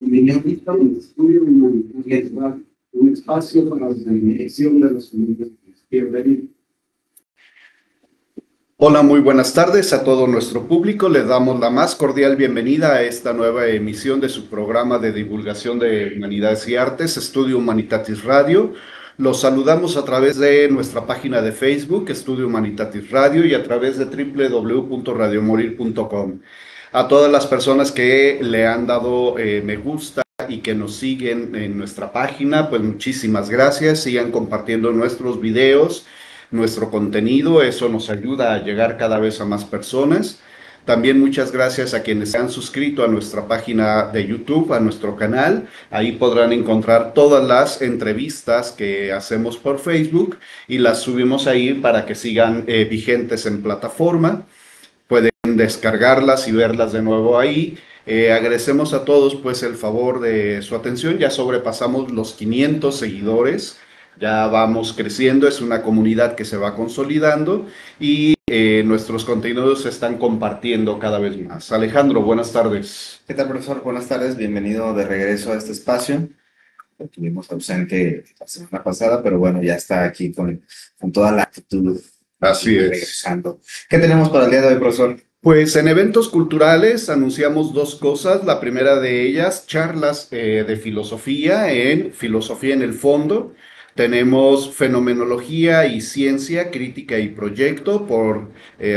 Medianista un estudio humanitario, un espacio para la dirección de las comunidades. Bienvenido. Hola, muy buenas tardes a todo nuestro público. Les damos la más cordial bienvenida a esta nueva emisión de su programa de divulgación de Humanidades y Artes, Estudio Humanitatis Radio. Los saludamos a través de nuestra página de Facebook, Estudio Humanitatis Radio, y a través de www.radiomorir.com. A todas las personas que le han dado me gusta y que nos siguen en nuestra página, pues muchísimas gracias. Sigan compartiendo nuestros videos, nuestro contenido, eso nos ayuda a llegar cada vez a más personas. También muchas gracias a quienes se han suscrito a nuestra página de YouTube, a nuestro canal. Ahí podrán encontrar todas las entrevistas que hacemos por Facebook y las subimos ahí para que sigan vigentes en plataforma. Pueden descargarlas y verlas de nuevo ahí. Agradecemos a todos pues el favor de su atención. Ya sobrepasamos los 500 seguidores. Ya vamos creciendo, es una comunidad que se va consolidando y nuestros contenidos se están compartiendo cada vez más. Alejandro, buenas tardes. ¿Qué tal, profesor? Buenas tardes, bienvenido de regreso a este espacio. Lo tuvimos ausente la semana pasada, pero bueno, ya está aquí con toda la actitud. Así es. Regresando. ¿Qué tenemos para el día de hoy, profesor? Pues en eventos culturales anunciamos dos cosas. La primera de ellas, charlas de filosofía en Filosofía en el Fondo. Tenemos Fenomenología y Ciencia, Crítica y Proyecto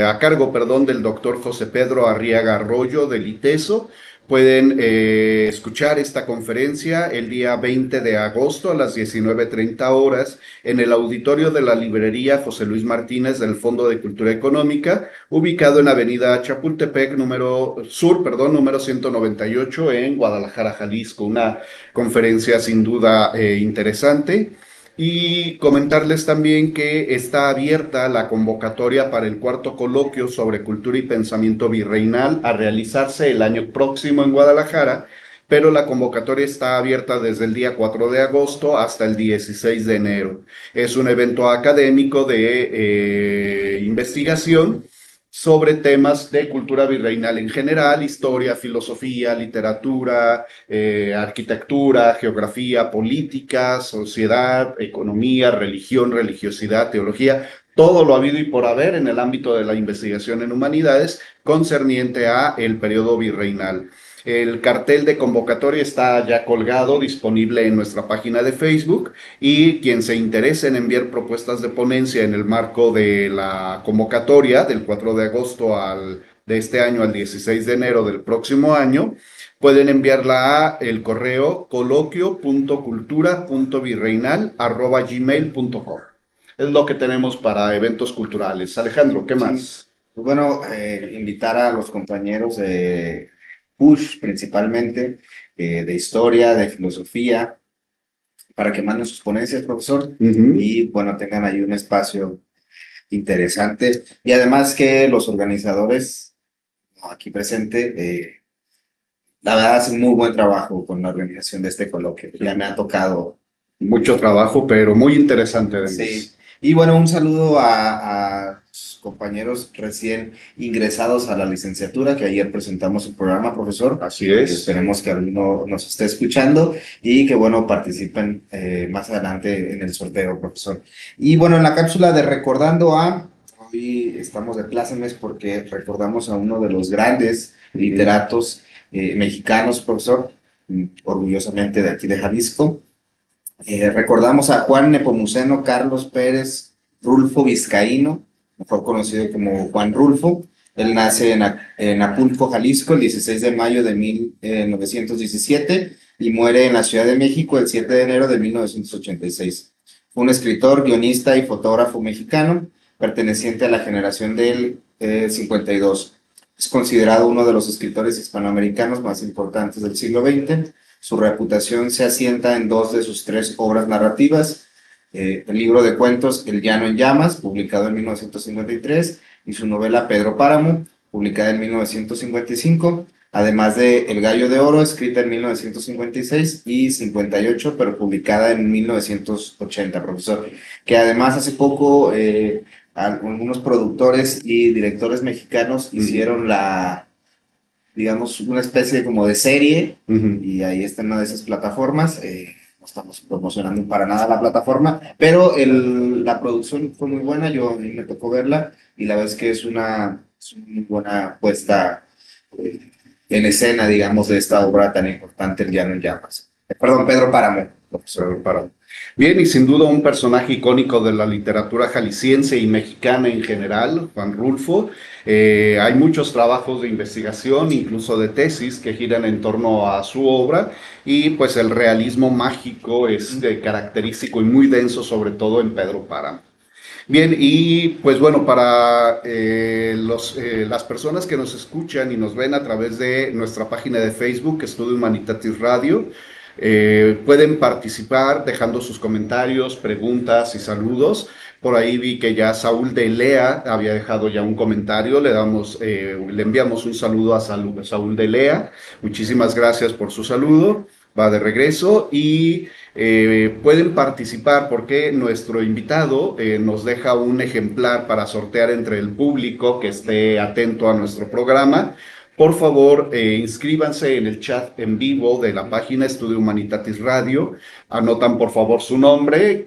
a cargo del doctor José Pedro Arriaga Arroyo del ITESO. Pueden escuchar esta conferencia el día 20 de agosto a las 19:30 horas en el auditorio de la librería José Luis Martínez del Fondo de Cultura Económica, ubicado en Avenida Chapultepec, número 198 en Guadalajara, Jalisco. Una conferencia sin duda interesante. Y comentarles también que está abierta la convocatoria para el cuarto coloquio sobre cultura y pensamiento virreinal a realizarse el año próximo en Guadalajara, pero la convocatoria está abierta desde el día 4 de agosto hasta el 16 de enero. Es un evento académico de investigación sobre temas de cultura virreinal en general, historia, filosofía, literatura, arquitectura, geografía, política, sociedad, economía, religión, religiosidad, teología, todo lo habido y por haber en el ámbito de la investigación en humanidades concerniente a el periodo virreinal. El cartel de convocatoria está ya colgado, disponible en nuestra página de Facebook, y quien se interese en enviar propuestas de ponencia en el marco de la convocatoria del 4 de agosto de este año al 16 de enero del próximo año, pueden enviarla a el correo coloquio.cultura.virreinal@gmail.com. Es lo que tenemos para eventos culturales. Alejandro, ¿qué más? Sí. Pues bueno, invitar a los compañeros de PUSH principalmente, de historia, de filosofía, para que manden sus ponencias, profesor, y bueno, tengan ahí un espacio interesante. Y además que los organizadores aquí presentes, la verdad hacen muy buen trabajo con la organización de este coloquio. Ya me ha tocado mucho trabajo, pero muy interesante además. Sí. Y bueno, un saludo a sus compañeros recién ingresados a la licenciatura, que ayer presentamos el programa, profesor. Así es. Esperemos que alguno nos esté escuchando y que, bueno, participen más adelante en el sorteo, profesor. Y bueno, en la cápsula de hoy estamos de plácemes porque recordamos a uno de los grandes literatos mexicanos, profesor, orgullosamente de aquí de Jalisco. Recordamos a Juan Nepomuceno Carlos Pérez Rulfo Vizcaíno, mejor conocido como Juan Rulfo. Él nace en Acapulco, Jalisco, el 16 de mayo de 1917 y muere en la Ciudad de México el 7 de enero de 1986. Fue un escritor, guionista y fotógrafo mexicano, perteneciente a la generación del 52. Es considerado uno de los escritores hispanoamericanos más importantes del siglo XX. Su reputación se asienta en dos de sus tres obras narrativas, el libro de cuentos El Llano en Llamas, publicado en 1953, y su novela Pedro Páramo, publicada en 1955, además de El Gallo de Oro, escrita en 1956 y 58, pero publicada en 1980, profesor, que además hace poco algunos productores y directores mexicanos hicieron la digamos, una especie como de serie, Ujú. y ahí está en una de esas plataformas. No estamos promocionando para nada la plataforma, pero la producción fue muy buena, yo a mí me tocó verla, y la verdad es que es una muy buena puesta eh, en escena, digamos, de esta obra tan importante, El Llano en Llamas. Perdón, Pedro Páramo, profesor. Bien, y sin duda un personaje icónico de la literatura jalisciense y mexicana en general, Juan Rulfo. Hay muchos trabajos de investigación, incluso de tesis, que giran en torno a su obra, y pues el realismo mágico es característico y muy denso, sobre todo en Pedro Páramo. Bien, y pues bueno, para las personas que nos escuchan y nos ven a través de nuestra página de Facebook, Estudio Humanitatis Radio, pueden participar dejando sus comentarios, preguntas y saludos. Por ahí vi que ya Saúl de Lea había dejado ya un comentario. Le enviamos un saludo a Saúl de Lea. Muchísimas gracias por su saludo. Va de regreso y pueden participar porque nuestro invitado nos deja un ejemplar para sortear entre el público que esté atento a nuestro programa. Por favor, inscríbanse en el chat en vivo de la página Estudio Humanitatis Radio. Anotan por favor su nombre,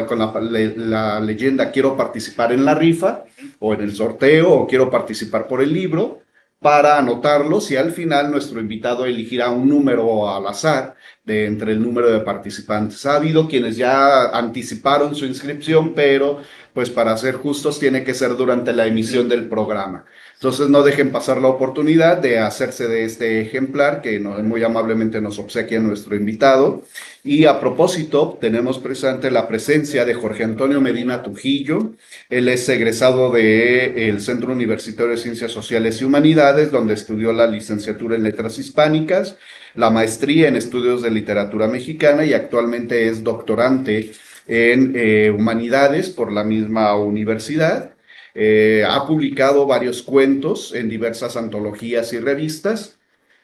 con la leyenda quiero participar en la rifa o en el sorteo o quiero participar por el libro para anotarlos y al final nuestro invitado elegirá un número al azar de entre el número de participantes. Ha habido quienes ya anticiparon su inscripción, pero pues para ser justos tiene que ser durante la emisión del programa. Entonces no dejen pasar la oportunidad de hacerse de este ejemplar que muy amablemente nos obsequia nuestro invitado. Y a propósito, tenemos presente la presencia de Jorge Antonio Medina Trujillo. Él es egresado del Centro Universitario de Ciencias Sociales y Humanidades, donde estudió la licenciatura en Letras Hispánicas, la maestría en Estudios de Literatura Mexicana y actualmente es doctorante en Humanidades por la misma universidad. Ha publicado varios cuentos en diversas antologías y revistas.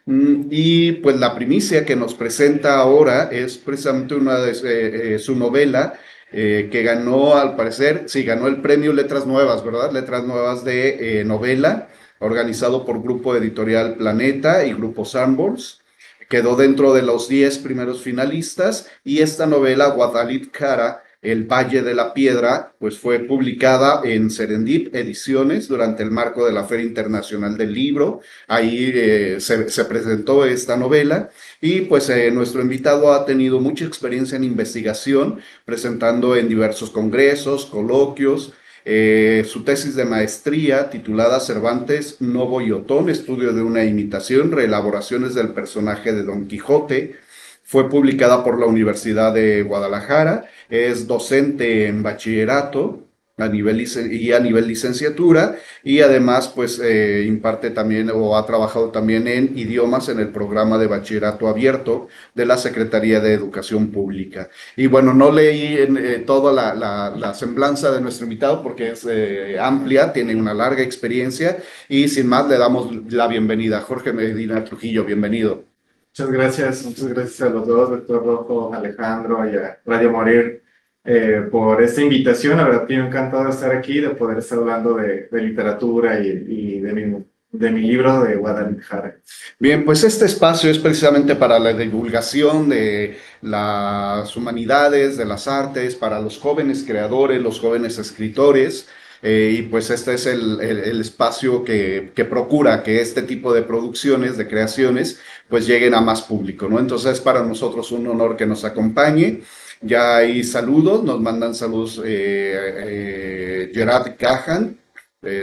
Y pues la primicia que nos presenta ahora es precisamente una de su novela que ganó, al parecer, sí, ganó el premio Letras Nuevas, ¿verdad? Letras Nuevas de novela, organizado por Grupo Editorial Planeta y Grupo Sanborns. Quedó dentro de los 10 primeros finalistas y esta novela, Guadalit Cara, El Valle de la Piedra, pues fue publicada en Serendip Ediciones durante el marco de la Feria Internacional del Libro. Ahí se presentó esta novela y pues nuestro invitado ha tenido mucha experiencia en investigación, presentando en diversos congresos, coloquios. Su tesis de maestría titulada Cervantes, Novo y Otón, estudio de una imitación, reelaboraciones del personaje de Don Quijote, fue publicada por la Universidad de Guadalajara, es docente en bachillerato a nivel licenciatura y además pues imparte también o ha trabajado también en idiomas en el programa de bachillerato abierto de la Secretaría de Educación Pública. Y bueno, no leí toda la semblanza de nuestro invitado porque es amplia, tiene una larga experiencia y sin más le damos la bienvenida. Jorge Medina Trujillo, bienvenido. Muchas gracias a los dos, doctor Rojo, Alejandro y a Radio Morir por esta invitación. La verdad que me ha encantado estar aquí, de poder estar hablando de literatura y de mi libro de Guadalajara. Bien, pues este espacio es precisamente para la divulgación de las humanidades, de las artes, para los jóvenes creadores, los jóvenes escritores. Y pues este es el espacio que procura que este tipo de producciones, de creaciones, pues lleguen a más público, ¿no? Entonces es para nosotros un honor que nos acompañe. Ya hay saludos, nos mandan saludos Gerard Cajan,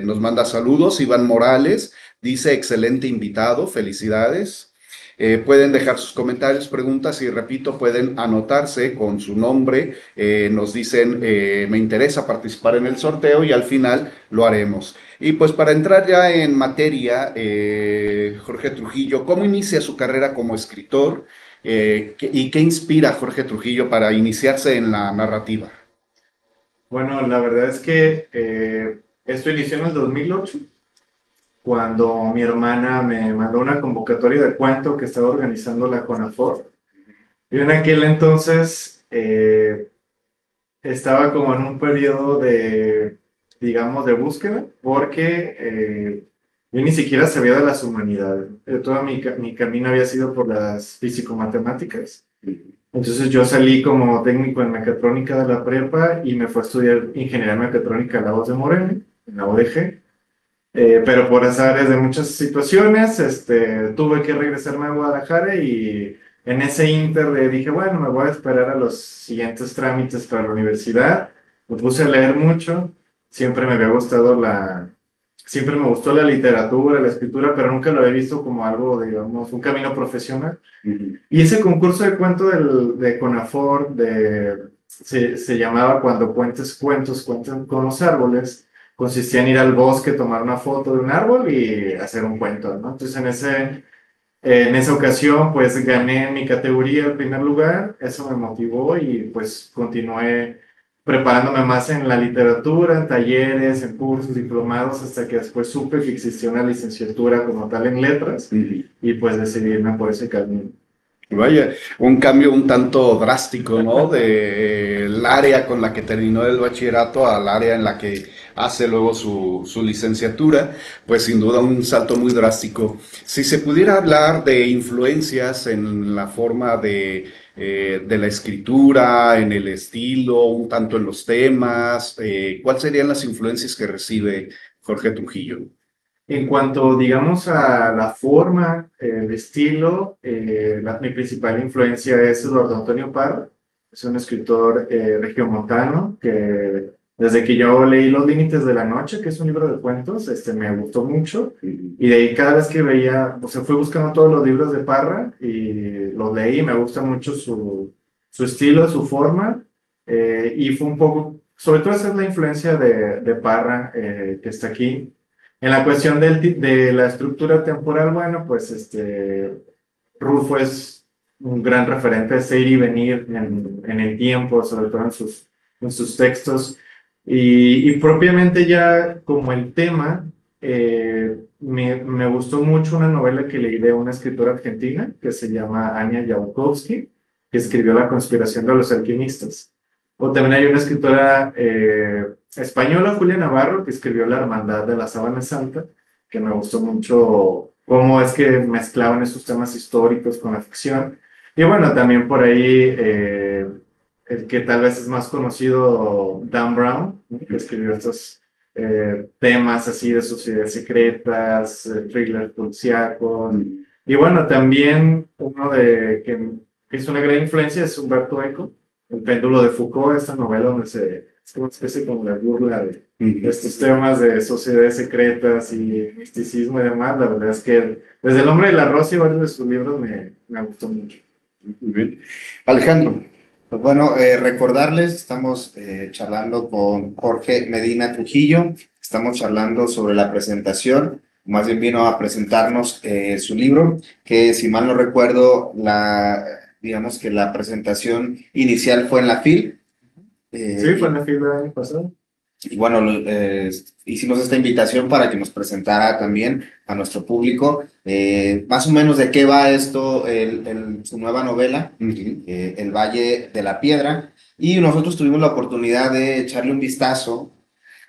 nos manda saludos, Iván Morales, dice excelente invitado, felicidades. Pueden dejar sus comentarios, preguntas y repito, pueden anotarse con su nombre, nos dicen me interesa participar en el sorteo y al final lo haremos. Y pues para entrar ya en materia, Jorge Trujillo, ¿cómo inicia su carrera como escritor? ¿Y qué inspira a Jorge Trujillo para iniciarse en la narrativa? Bueno, la verdad es que esto inició en el 2008, cuando mi hermana me mandó una convocatoria de cuento que estaba organizando la CONAFOR. Y en aquel entonces estaba como en un periodo de, digamos, de búsqueda, porque yo ni siquiera sabía de las humanidades. Todo mi camino había sido por las físico-matemáticas. Entonces yo salí como técnico en mecatrónica de la prepa y me fui a estudiar ingeniería mecatrónica en la voz de Moreno, en la UDG. Pero por azares de muchas situaciones, tuve que regresarme a Guadalajara y en ese inter dije, bueno, me voy a esperar a los siguientes trámites para la universidad. Me puse a leer mucho, siempre me había gustado siempre me gustó la literatura, la escritura, pero nunca lo había visto como algo, digamos, un camino profesional. Y ese concurso de cuento de CONAFOR, se llamaba Cuando cuentes cuentos, cuentan con los árboles, consistía en ir al bosque, tomar una foto de un árbol y hacer un cuento, ¿no? Entonces en esa ocasión pues gané mi categoría el primer lugar, eso me motivó y pues continué preparándome más en la literatura, en talleres, en cursos, diplomados, hasta que después supe que existía una licenciatura como tal en letras y pues decidí irme por ese camino. Vaya, un cambio un tanto drástico, ¿no? Del área con la que terminó el bachillerato al área en la que hace luego su licenciatura, pues sin duda un salto muy drástico. Si se pudiera hablar de influencias en la forma de la escritura, en el estilo, un tanto en los temas, ¿cuáles serían las influencias que recibe Jorge Trujillo? En cuanto, digamos, a la forma, el estilo, mi principal influencia es Eduardo Antonio Parra. Es un escritor regiomontano que desde que yo leí Los Límites de la Noche, que es un libro de cuentos, me gustó mucho. Y de ahí cada vez que veía, o sea, fui buscando todos los libros de Parra y los leí. Me gusta mucho su estilo, su forma. Y fue un poco, sobre todo esa es la influencia de Parra que está aquí. En la cuestión de la estructura temporal, bueno, pues Rulfo es un gran referente, ese ir y venir en el tiempo, sobre todo en sus textos. Y propiamente ya como el tema, me gustó mucho una novela que leí de una escritora argentina que se llama Anya Jaukowski, que escribió La conspiración de los alquimistas. O también hay una escritora española, Julia Navarro, que escribió La hermandad de la sábana santa, que me gustó mucho cómo es que mezclaban esos temas históricos con la ficción. Y bueno, también por ahí el que tal vez es más conocido, Dan Brown, ¿no? Que escribió estos temas así de sociedades secretas, thrillers policíacos. Y bueno, también uno que es una gran influencia es Humberto Eco, El péndulo de Foucault, esta novela donde es como una especie como la burla de estos temas de sociedades secretas y misticismo y demás. La verdad es que desde El hombre de la rosa y varios de sus libros me gustó mucho. Muy bien. Alejandro. Pues bueno, recordarles, estamos charlando con Jorge Medina Trujillo, estamos charlando sobre la presentación, más bien vino a presentarnos su libro, que si mal no recuerdo, digamos que la presentación inicial fue en la FIL. Sí, fue en la FIL del año pasado. Y bueno, hicimos esta invitación para que nos presentara también a nuestro público más o menos de qué va esto, su nueva novela, El Valle de la Piedra, y nosotros tuvimos la oportunidad de echarle un vistazo,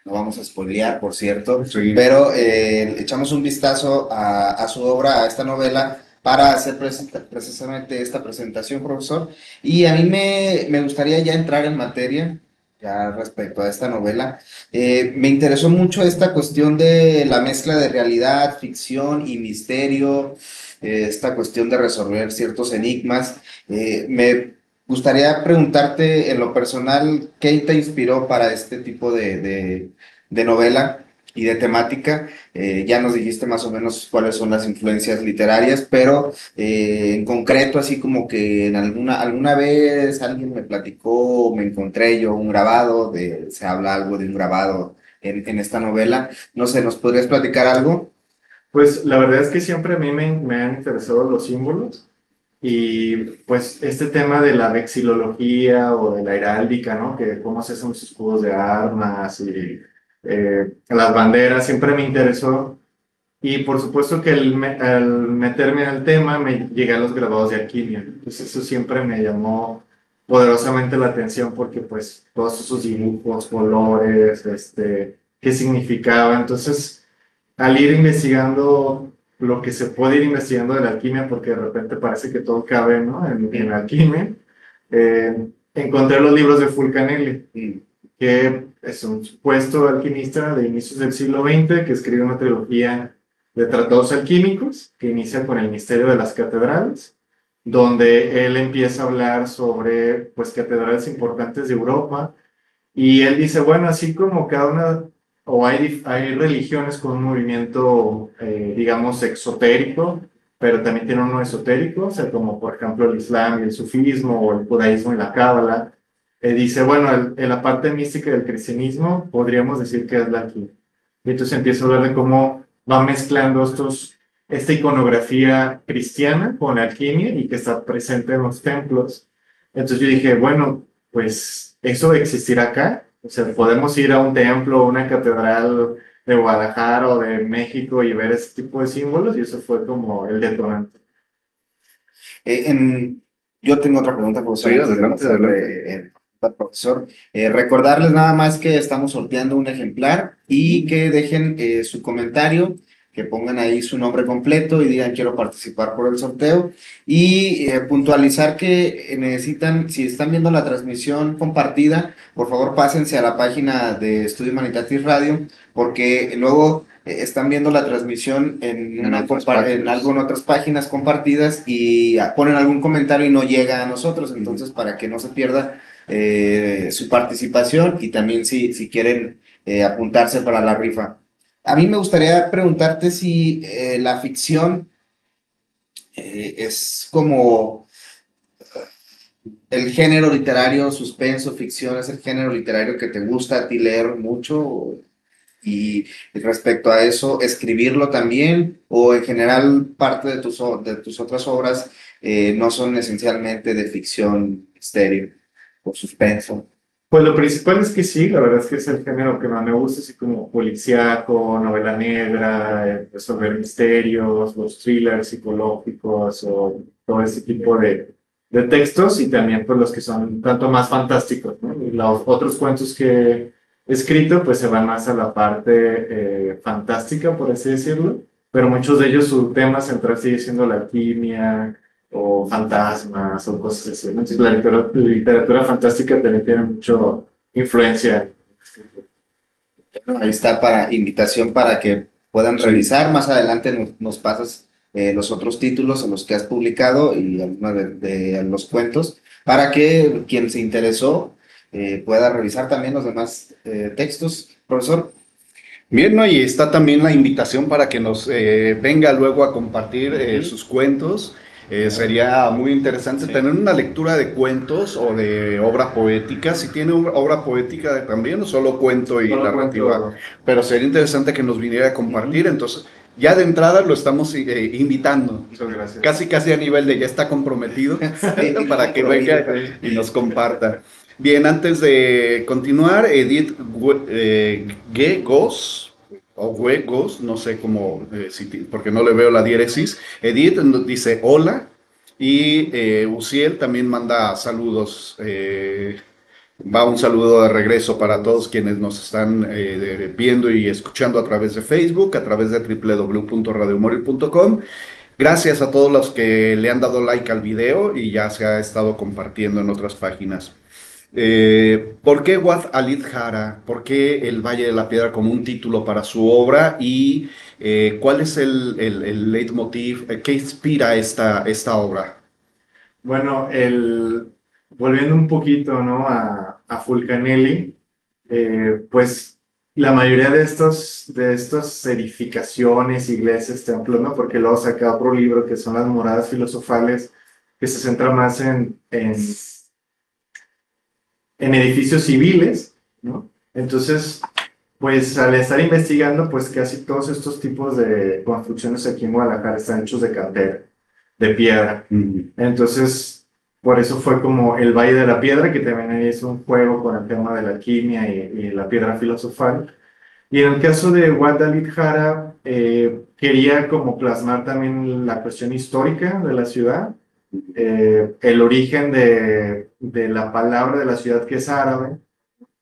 no vamos a spoilear, por cierto, Sí. pero echamos un vistazo a su obra, a esta novela, para hacer precisamente esta presentación, profesor, y a mí me gustaría ya entrar en materia. Ya respecto a esta novela, me interesó mucho esta cuestión de la mezcla de realidad, ficción y misterio, esta cuestión de resolver ciertos enigmas. Me gustaría preguntarte en lo personal, ¿qué te inspiró para este tipo de novela y de temática? Ya nos dijiste más o menos cuáles son las influencias literarias, pero en concreto, así como que en alguna vez alguien me platicó, me encontré yo un grabado, se habla algo de un grabado en esta novela. No sé, ¿nos podrías platicar algo? Pues la verdad es que siempre a mí me han interesado los símbolos y pues este tema de la vexilología o de la heráldica, ¿no? Que cómo se hacen los escudos de armas y las banderas, siempre me interesó. Y por supuesto que al meterme en el tema me llegué a los grabados de alquimia. Entonces eso siempre me llamó poderosamente la atención porque pues todos esos dibujos, colores, qué significaba. Entonces al ir investigando lo que se puede ir investigando de la alquimia, porque de repente parece que todo cabe, ¿no? En la alquimia, encontré los libros de Fulcanelli, que es un supuesto alquimista de inicios del siglo XX que escribe una trilogía de tratados alquímicos que inicia con el misterio de las catedrales, donde él empieza a hablar sobre pues catedrales importantes de Europa, y él dice, bueno, así como cada una, o hay religiones con un movimiento, digamos, exotérico, pero también tiene uno esotérico, o sea, como por ejemplo el Islam y el sufismo, o el judaísmo y la cábala. Dice, bueno, en la parte mística del cristianismo podríamos decir que es la alquimia. Y entonces empieza a hablar de cómo va mezclando esta iconografía cristiana con la alquimia y que está presente en los templos. Entonces yo dije, bueno, pues eso existirá acá. O sea, podemos ir a un templo o una catedral de Guadalajara o de México y ver ese tipo de símbolos, y eso fue como el detonante. Yo tengo otra pregunta, profesor. Sí, antes de adelante, pasarle, adelante. profesor. Recordarles nada más que estamos sorteando un ejemplar y que dejen su comentario, que pongan ahí su nombre completo y digan quiero participar por el sorteo, y puntualizar que necesitan, si están viendo la transmisión compartida, por favor pásense a la página de Estudio Humanitatis Radio, porque luego están viendo la transmisión en otras páginas compartidas y ponen algún comentario y no llega a nosotros. Entonces, para que no se pierda su participación, y también si quieren apuntarse para la rifa. A mí me gustaría preguntarte si la ficción es como el género literario, suspenso, ficción, es el género literario que te gusta a ti leer mucho, y respecto a eso, escribirlo también, o en general parte de tus otras obras no son esencialmente de ficción, misterio o suspenso. Pues lo principal es que sí, la verdad es que es el género que más me gusta, así como policíaco, novela negra, resolver misterios, los thrillers psicológicos o todo ese tipo de textos, y también pues los que son tanto más fantásticos, ¿no? Y los otros cuentos que he escrito pues se van más a la parte fantástica, por así decirlo, pero muchos de ellos su tema central sigue siendo la alquimia o fantasmas o cosas así, ¿no? Entonces, la literatura fantástica también tiene mucha influencia. Bueno, ahí está, para invitación para que puedan revisar. Más adelante nos pasas los otros títulos en los que has publicado y algunos de los cuentos, para que quien se interesó pueda revisar también los demás textos. Profesor. Bien, ¿no? Y está también la invitación para que nos venga luego a compartir sus cuentos. Sería muy interesante tener una lectura de cuentos o de obra poética. Si tiene obra poética también, no solo cuento y narrativa, pero sería interesante que nos viniera a compartir. Entonces, ya de entrada lo estamos invitando. Muchas gracias. Casi a nivel de ya está comprometido para que venga y nos comparta. Bien, antes de continuar, Edith Gos, o Huegos, no sé cómo, porque no le veo la diéresis. Edith nos dice hola, y Uciel también manda saludos. Va un saludo de regreso para todos quienes nos están viendo y escuchando a través de Facebook, a través de www.radiomorir.com. Gracias a todos los que le han dado like al video y ya se ha estado compartiendo en otras páginas. ¿Por qué Wad Alit Jara? ¿Por qué El Valle de la Piedra como un título para su obra? ¿Y cuál es el leitmotiv? ¿Qué inspira esta obra? Bueno, volviendo un poquito, ¿no? a Fulcanelli, pues la mayoría de estas edificaciones, iglesias, templos, ¿no? Porque luego saca otro libro que son las moradas filosofales, que se centra más en edificios civiles, ¿no? Entonces, pues al estar investigando, pues casi todos estos tipos de construcciones aquí en Guadalajara están hechos de cantera, de piedra. Entonces, por eso fue como el Valle de la Piedra, que también es un juego con el tema de la alquimia y la piedra filosofal. Y en el caso de Wad Alit Jara, quería como plasmar también la cuestión histórica de la ciudad, el origen de la palabra de la ciudad, que es árabe,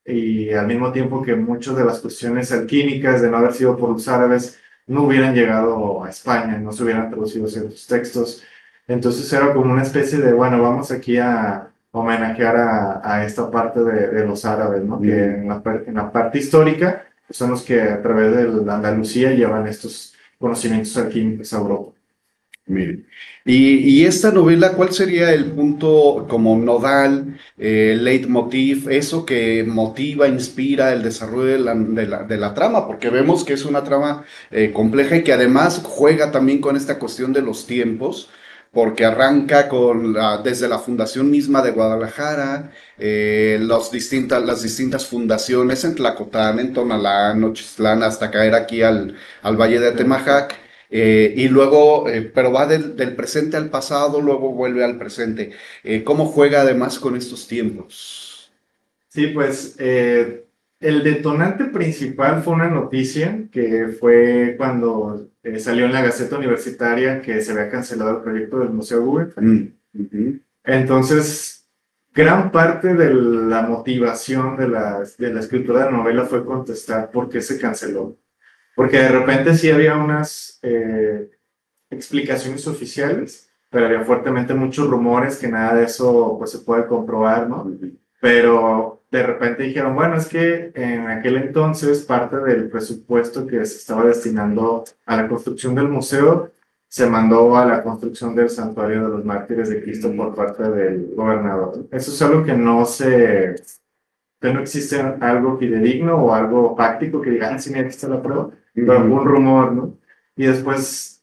y al mismo tiempo que muchas de las cuestiones alquímicas, de no haber sido por los árabes, no hubieran llegado a España, no se hubieran traducido ciertos textos. Entonces era como una especie de, bueno, vamos aquí a homenajear a esta parte de los árabes, ¿no? Que en la parte histórica son los que a través de la Andalucía llevan estos conocimientos alquímicos a Europa. Miren. Y esta novela, ¿cuál sería el punto como nodal, leitmotiv, eso que motiva, inspira el desarrollo de la trama? Porque vemos que es una trama compleja y que además juega también con esta cuestión de los tiempos, porque arranca desde la fundación misma de Guadalajara, las distintas fundaciones en Tlacotán, en Tonalá, Nochistlán, hasta caer aquí al Valle de Atemajac. Y luego, pero va del presente al pasado, luego vuelve al presente. ¿Cómo juega además con estos tiempos? Sí, pues el detonante principal fue una noticia que fue cuando salió en la Gaceta Universitaria que se había cancelado el proyecto del Museo Guggenheim. Entonces, gran parte de la motivación de la escritura de la novela fue contestar por qué se canceló. Porque de repente sí había unas explicaciones oficiales, pero había fuertemente muchos rumores que nada de eso pues se puede comprobar, ¿no? Pero de repente dijeron, bueno, es que en aquel entonces parte del presupuesto que se estaba destinando a la construcción del museo se mandó a la construcción del Santuario de los Mártires de Cristo por parte del gobernador. Eso es algo que no existe algo fidedigno o algo práctico que digan, sí, mira, aquí está la prueba, pero un rumor, ¿no? Y después,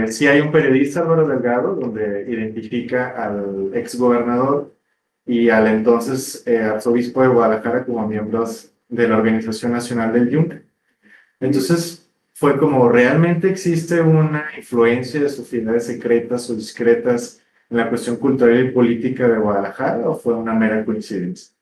sí hay un periodista, Álvaro Delgado, donde identifica al exgobernador y al entonces arzobispo de Guadalajara como miembros de la Organización Nacional del Yunque. Entonces, fue como, ¿realmente existe una influencia de sociedades secretas o discretas en la cuestión cultural y política de Guadalajara o fue una mera coincidencia?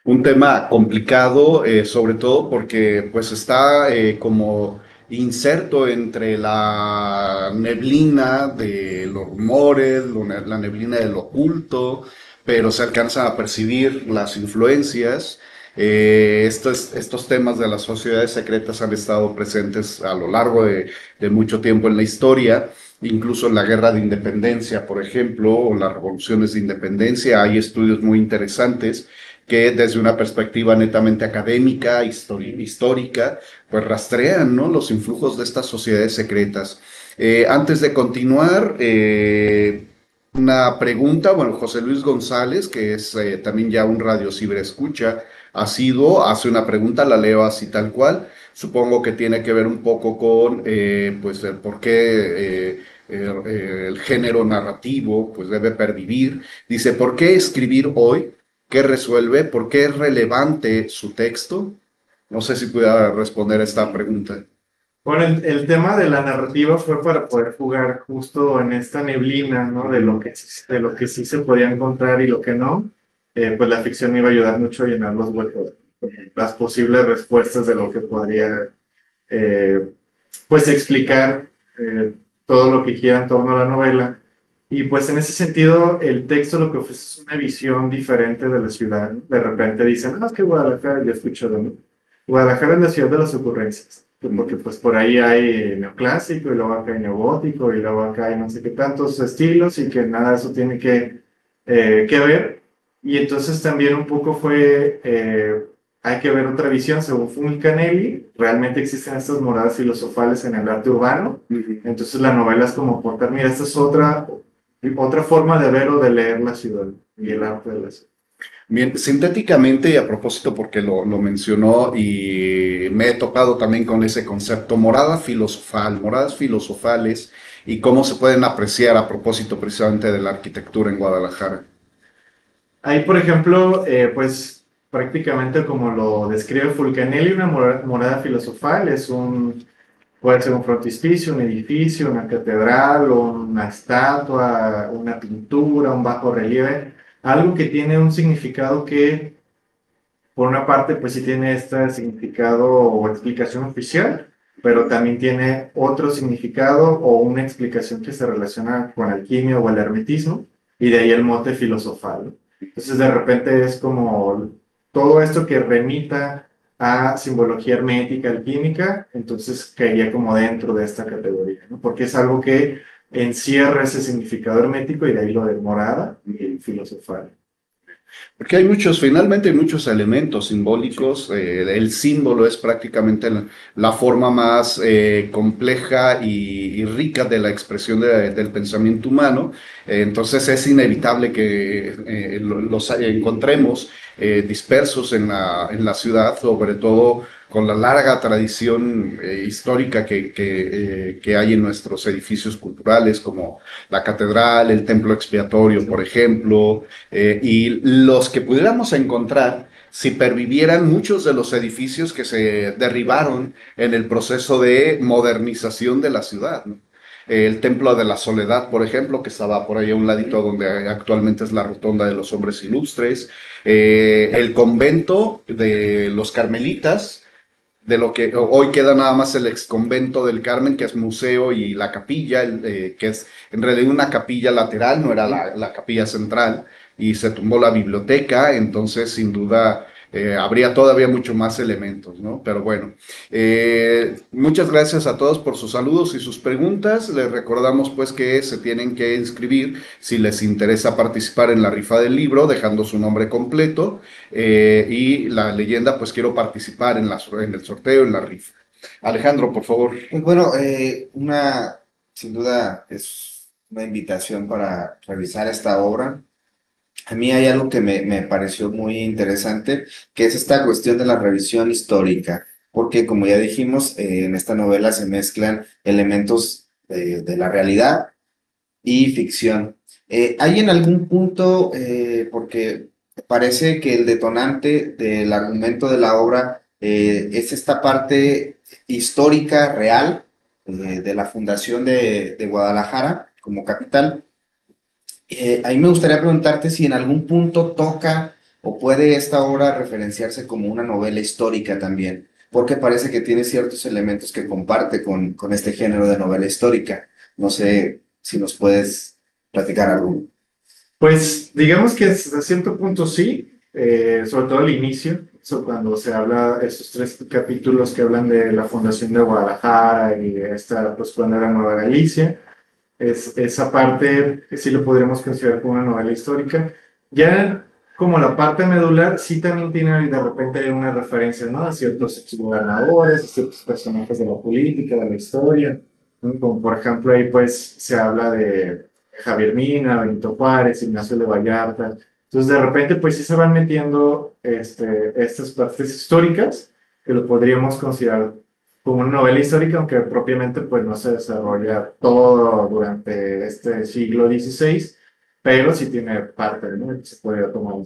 Un tema complicado, sobre todo porque pues está como inserto entre la neblina de los rumores, la neblina del oculto, pero se alcanzan a percibir las influencias. Estos temas de las sociedades secretas han estado presentes a lo largo de mucho tiempo en la historia. Incluso en la guerra de independencia, por ejemplo, o las revoluciones de independencia, hay estudios muy interesantes que desde una perspectiva netamente académica, histórica, pues rastrean, ¿no?, los influjos de estas sociedades secretas. Antes de continuar, una pregunta, bueno, José Luis González, que es también ya un radio ciberescucha, hace una pregunta, la leo así tal cual, supongo que tiene que ver un poco con, pues, el por qué el género narrativo, pues, debe pervivir. Dice, ¿por qué escribir hoy? ¿Qué resuelve? ¿Por qué es relevante su texto? No sé si pudiera responder esta pregunta. Bueno, el tema de la narrativa fue para poder jugar justo en esta neblina, ¿no? De lo que sí se podía encontrar y lo que no. Pues la ficción me iba a ayudar mucho a llenar los huecos, las posibles respuestas de lo que podría, pues, explicar todo lo que quiera en torno a la novela. Y pues en ese sentido, el texto lo que ofrece es una visión diferente de la ciudad. De repente dicen, no, es que Guadalajara, ya escucho, ¿no? Guadalajara es la ciudad de las ocurrencias, porque pues por ahí hay neoclásico, y luego acá hay neogótico, y luego acá hay no sé qué tantos estilos, y que nada de eso tiene que ver. Y entonces también un poco fue, hay que ver otra visión, según Fulcanelli, realmente existen estas moradas filosofales en el arte urbano. Entonces la novela es como aportar, mira, esta es otra forma de ver o de leer la ciudad y el arte de la ciudad. Bien, sintéticamente, y a propósito porque lo mencionó y me he topado también con ese concepto, moradas filosofales y cómo se pueden apreciar a propósito precisamente de la arquitectura en Guadalajara. Ahí, por ejemplo, pues prácticamente como lo describe Fulcanelli, una morada filosofal puede ser un frontispicio, un edificio, una catedral, una estatua, una pintura, un bajo relieve, algo que tiene un significado que, por una parte, pues sí tiene este significado o explicación oficial, pero también tiene otro significado o una explicación que se relaciona con alquimia o el hermetismo, y de ahí el mote filosofal. Entonces, de repente es como todo esto que remita a simbología hermética, alquímica, entonces caería como dentro de esta categoría, ¿no? Porque es algo que encierra ese significado hermético y de ahí lo de morada y filosofal. Porque hay muchos, finalmente hay muchos elementos simbólicos. El símbolo es prácticamente la forma más compleja y rica de la expresión del pensamiento humano. Entonces es inevitable que los encontremos dispersos en la ciudad, sobre todo con la larga tradición histórica que hay en nuestros edificios culturales, como la catedral, el templo expiatorio, por ejemplo, y los que pudiéramos encontrar si pervivieran muchos de los edificios que se derribaron en el proceso de modernización de la ciudad, ¿no? El Templo de la Soledad, por ejemplo, que estaba por ahí a un ladito donde actualmente es la Rotonda de los Hombres Ilustres, el convento de los Carmelitas, de lo que hoy queda nada más el exconvento del Carmen, que es museo, y la capilla, que es en realidad una capilla lateral, no era la capilla central, y se tumbó la biblioteca, entonces sin duda habría todavía mucho más elementos, ¿no? Pero bueno, muchas gracias a todos por sus saludos y sus preguntas. Les recordamos pues que se tienen que inscribir si les interesa participar en la rifa del libro, dejando su nombre completo y la leyenda, pues quiero participar en el sorteo, en la rifa. Alejandro, por favor. Pues bueno, sin duda es una invitación para revisar esta obra. A mí hay algo que me pareció muy interesante, que es esta cuestión de la revisión histórica, porque como ya dijimos, en esta novela se mezclan elementos de la realidad y ficción. ¿Hay en algún punto, porque parece que el detonante del argumento de la obra es esta parte histórica real de la fundación de Guadalajara como capital? Ahí me gustaría preguntarte si en algún punto toca o puede esta obra referenciarse como una novela histórica también, porque parece que tiene ciertos elementos que comparte con este género de novela histórica. No sé si nos puedes platicar algo. Pues digamos que hasta cierto punto sí, sobre todo al inicio, cuando se habla, esos 3 capítulos que hablan de la fundación de Guadalajara y esta, pues cuando era Nueva Galicia. Esa parte sí lo podríamos considerar como una novela histórica. Ya como la parte medular, sí también tiene de repente una referencia, ¿no? A ciertos exgobernadores, a ciertos personajes de la política, de la historia, ¿no? Como por ejemplo ahí pues se habla de Javier Mina, Benito Juárez, Ignacio de Vallarta. Entonces de repente pues sí se van metiendo estas partes históricas que lo podríamos considerar como una novela histórica, aunque propiamente pues no se desarrolla todo durante este siglo XVI, pero sí tiene parte, ¿no? Que se podría tomar.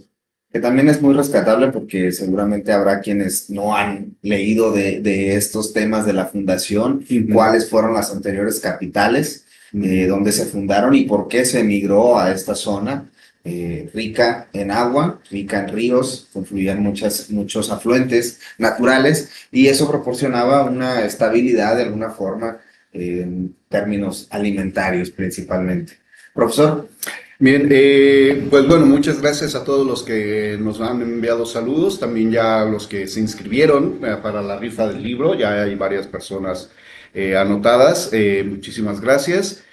Que también es muy rescatable porque seguramente habrá quienes no han leído de estos temas de la fundación, cuáles fueron las anteriores capitales, dónde se fundaron y por qué se emigró a esta zona. Rica en agua, rica en ríos, confluían muchos afluentes naturales y eso proporcionaba una estabilidad de alguna forma en términos alimentarios principalmente. Profesor. Bien, pues bueno, muchas gracias a todos los que nos han enviado saludos, también ya los que se inscribieron para la rifa del libro, ya hay varias personas anotadas, muchísimas gracias.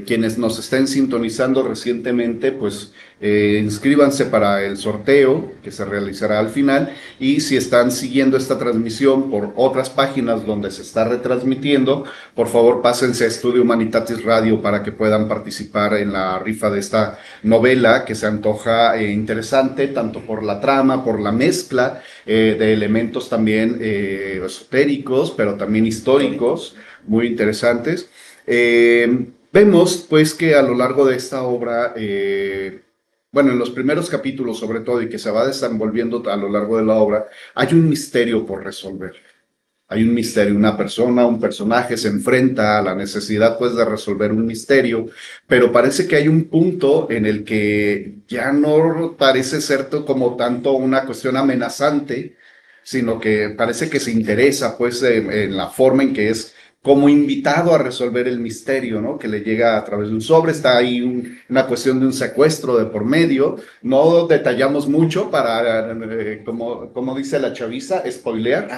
Quienes nos estén sintonizando recientemente, pues inscríbanse para el sorteo que se realizará al final, y si están siguiendo esta transmisión por otras páginas donde se está retransmitiendo, por favor pásense a Estudio Humanitatis Radio para que puedan participar en la rifa de esta novela que se antoja interesante, tanto por la trama, por la mezcla de elementos también esotéricos, pero también históricos, muy interesantes. Vemos pues que a lo largo de esta obra, bueno, en los primeros capítulos sobre todo, y que se va desenvolviendo a lo largo de la obra, hay un misterio por resolver. Hay un misterio, una persona, un personaje se enfrenta a la necesidad pues de resolver un misterio, pero parece que hay un punto en el que ya no parece ser como tanto una cuestión amenazante, sino que parece que se interesa pues en la forma en que es como invitado a resolver el misterio, ¿no? Que le llega a través de un sobre. Está ahí una cuestión de un secuestro de por medio. No detallamos mucho para, como dice la chaviza, spoilear,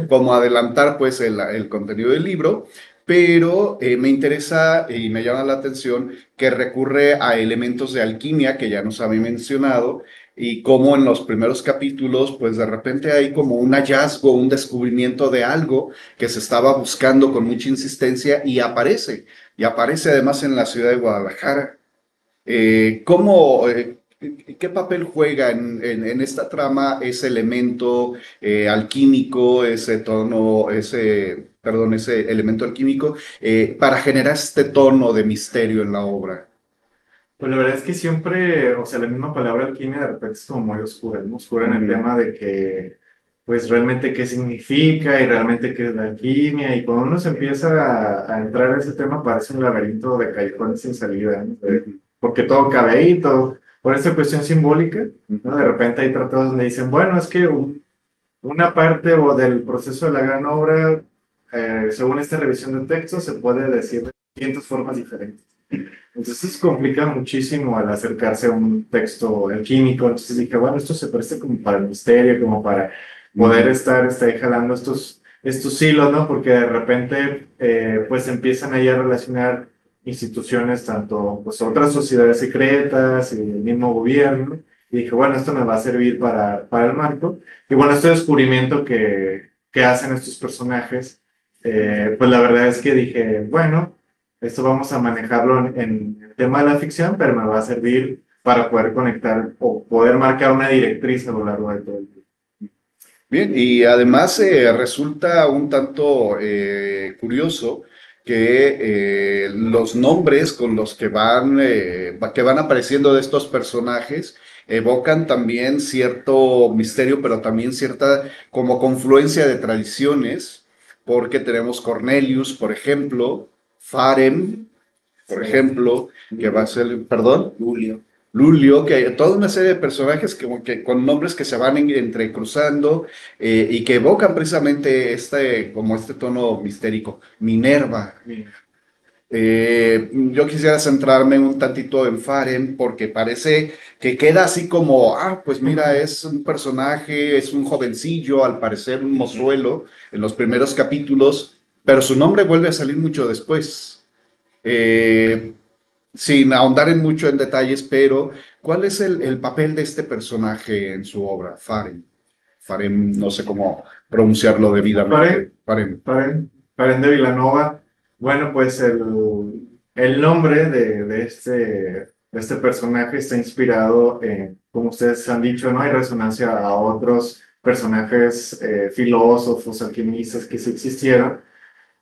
como adelantar pues el contenido del libro. Pero me interesa y me llama la atención que recurre a elementos de alquimia que ya nos había mencionado y cómo en los primeros capítulos, pues de repente hay como un hallazgo, un descubrimiento de algo que se estaba buscando con mucha insistencia y aparece además en la ciudad de Guadalajara. ¿Cómo, qué papel juega en esta trama ese elemento alquímico, ese tono, perdón, ese elemento alquímico para generar este tono de misterio en la obra? Pues la verdad es que siempre, o sea, la misma palabra alquimia de repente es como muy oscura, ¿no? Oscura en el tema de que, pues realmente qué significa y realmente qué es la alquimia. Y cuando uno se empieza a entrar a ese tema parece un laberinto de callejones sin salida, ¿no? Porque todo cabe ahí, todo, por esa cuestión simbólica, ¿no? De repente hay tratados donde dicen, bueno, es que una parte o del proceso de la gran obra, según esta revisión de texto, se puede decir de 500 formas diferentes. Entonces complica muchísimo al acercarse a un texto alquímico. Entonces dije, bueno, esto se presta como para el misterio, como para poder estar ahí jalando estos hilos, ¿no? Porque de repente, pues empiezan ahí a relacionar instituciones, tanto pues otras sociedades secretas y el mismo gobierno. Y dije, bueno, esto me va a servir para el marco. Y bueno, este descubrimiento que hacen estos personajes, pues la verdad es que dije, bueno, esto vamos a manejarlo en el tema de la ficción, pero me va a servir para poder conectar o poder marcar una directriz a lo largo de todo el tiempo. Bien, y además resulta un tanto curioso que los nombres con los que van apareciendo de estos personajes evocan también cierto misterio, pero también cierta como confluencia de tradiciones, porque tenemos Cornelius, por ejemplo, Farem, por ejemplo, que va a ser, perdón, Lulio, que hay toda una serie de personajes que con nombres que se van entrecruzando y que evocan precisamente como este tono mistérico. Minerva. Yo quisiera centrarme un tantito en Faren porque parece que queda así como, pues mira, es un personaje, es un jovencillo, al parecer un mozuelo en los primeros capítulos, pero su nombre vuelve a salir mucho después. Eh, Sin ahondar en mucho en detalles, pero ¿cuál es el papel de este personaje en su obra? Faren. Faren, no sé cómo pronunciarlo debidamente. Faren. Paren de Vilanova. Bueno, pues el nombre de este personaje está inspirado en, como ustedes han dicho, ¿no? Hay resonancia a otros personajes filósofos, alquimistas que sí existieron.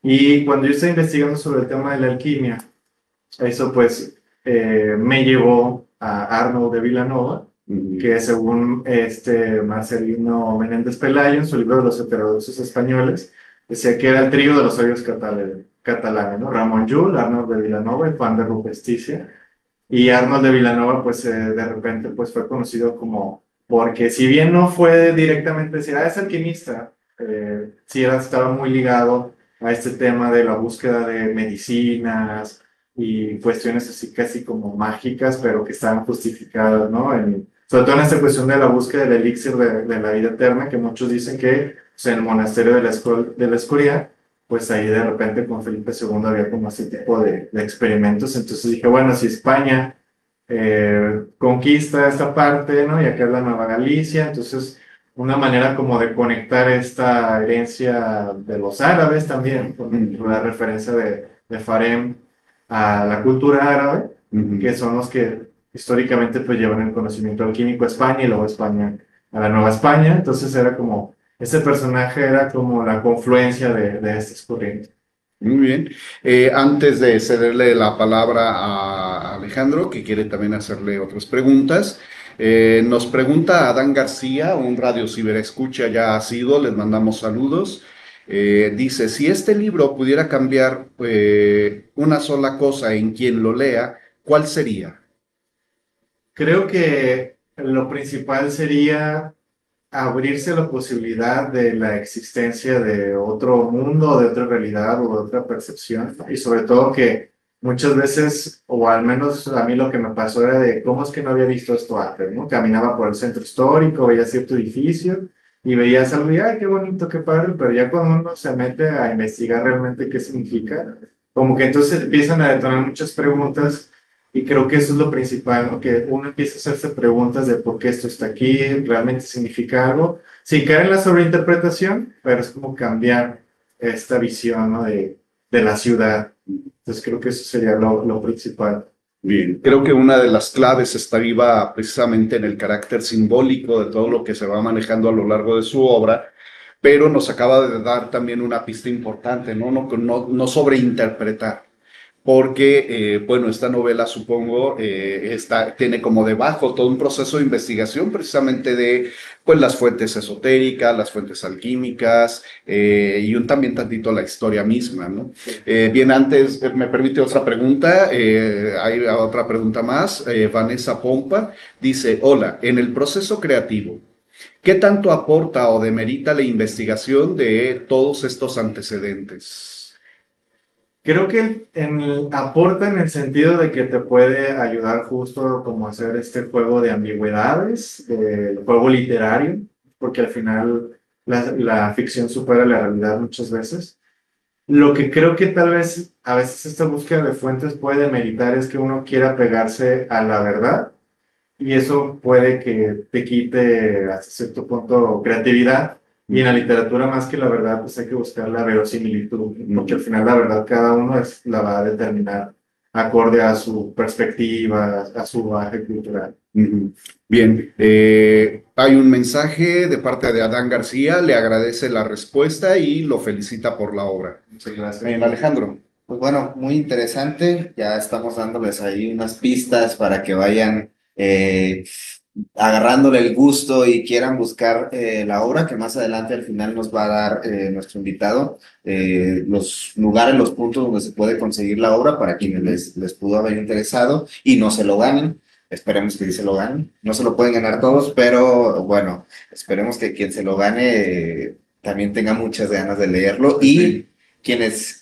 Y cuando yo estaba investigando sobre el tema de la alquimia, eso pues me llevó a Arnold de Vilanova, que según Marcelino Menéndez Pelayo, en su libro de los heterodoxos españoles, decía que era el trío de los sabios catalanes, ¿no? Ramón Llull, Arnold de Vilanova y Juan de Rupestícia. Y Arnold de Vilanova, pues de repente pues, fue conocido como, porque si bien no fue directamente decir, es alquimista, sí estaba muy ligado a este tema de la búsqueda de medicinas y cuestiones así casi como mágicas, pero que estaban justificadas, ¿no? Sobre todo en esta cuestión de la búsqueda del elixir de la vida eterna, que muchos dicen que pues, en el monasterio de la Escorial, pues ahí de repente con Felipe II había como ese tipo de experimentos. Entonces dije, bueno, si España conquista esta parte, ¿no? Y acá es la Nueva Galicia, entonces una manera como de conectar esta herencia de los árabes también, por la referencia de Farem a la cultura árabe, que son los que históricamente pues llevan el conocimiento alquímico a España y luego España a la Nueva España. Entonces era como, ese personaje era como la confluencia de estas corrientes. Muy bien. Antes de cederle la palabra a Alejandro, que quiere también hacerle otras preguntas, nos pregunta Adán García, un radio ciberescucha ya ha sido, les mandamos saludos. Dice, si este libro pudiera cambiar una sola cosa en quien lo lea, ¿cuál sería? Creo que lo principal sería abrirse la posibilidad de la existencia de otro mundo, de otra realidad o de otra percepción, y sobre todo que muchas veces, o al menos a mí lo que me pasó era de cómo es que no había visto esto antes, ¿no? Caminaba por el centro histórico, veía cierto edificio y veías algo y, ay, qué bonito, qué padre, pero ya cuando uno se mete a investigar realmente qué significa, como que entonces empiezan a detonar muchas preguntas y creo que eso es lo principal, ¿no? Que uno empieza a hacerse preguntas de por qué esto está aquí, realmente significa algo, sin caer en la sobreinterpretación, pero es como cambiar esta visión, ¿no? De la ciudad. Entonces creo que eso sería lo principal. Bien, creo que una de las claves está viva precisamente en el carácter simbólico de todo lo que se va manejando a lo largo de su obra, pero nos acaba de dar también una pista importante, ¿no? No sobreinterpretar, porque, bueno, esta novela, supongo, tiene como debajo todo un proceso de investigación precisamente de, pues, las fuentes esotéricas, las fuentes alquímicas, y también tantito la historia misma, ¿no? Bien, antes, me permite otra pregunta, hay otra pregunta más. Vanessa Pompa dice, hola, en el proceso creativo, ¿qué tanto aporta o demerita la investigación de todos estos antecedentes? Creo que aporta en el sentido de que te puede ayudar justo como a hacer este juego de ambigüedades, el juego literario, porque al final la ficción supera la realidad muchas veces. Lo que creo que tal vez a veces esta búsqueda de fuentes puede meritar es que uno quiera pegarse a la verdad y eso puede que te quite hasta cierto punto creatividad. Y en la literatura, más que la verdad, pues hay que buscar la verosimilitud, porque al final la verdad cada uno la va a determinar acorde a su perspectiva, a su bagaje cultural. Bien, hay un mensaje de parte de Adán García, le agradece la respuesta y lo felicita por la obra. Muchas gracias. Bien, Alejandro. Pues bueno, muy interesante. Ya estamos dándoles ahí unas pistas para que vayan agarrándole el gusto y quieran buscar la obra que más adelante al final nos va a dar nuestro invitado, los lugares, los puntos donde se puede conseguir la obra para quienes les pudo haber interesado y no se lo ganen. Esperemos que sí se lo ganen. No se lo pueden ganar todos, pero bueno, esperemos que quien se lo gane también tenga muchas ganas de leerlo y quienes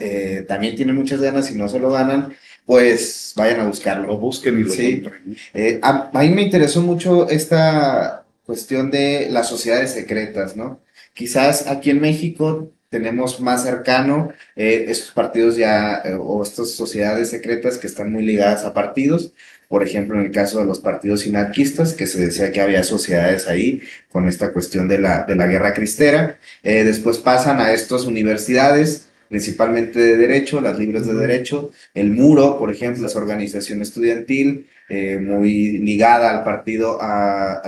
también tienen muchas ganas y no se lo ganan, pues vayan a buscarlo. Lo busquen y lo Sí. encuentren. A mí me interesó mucho esta cuestión de las sociedades secretas, ¿no? Quizás aquí en México tenemos más cercano estos partidos ya o estas sociedades secretas que están muy ligadas a partidos. Por ejemplo, en el caso de los partidos sinarquistas, que se decía que había sociedades ahí con esta cuestión de la guerra cristera. Después pasan a estas universidades, principalmente de derecho, las libres de derecho. El Muro, por ejemplo, es organización estudiantil muy ligada al partido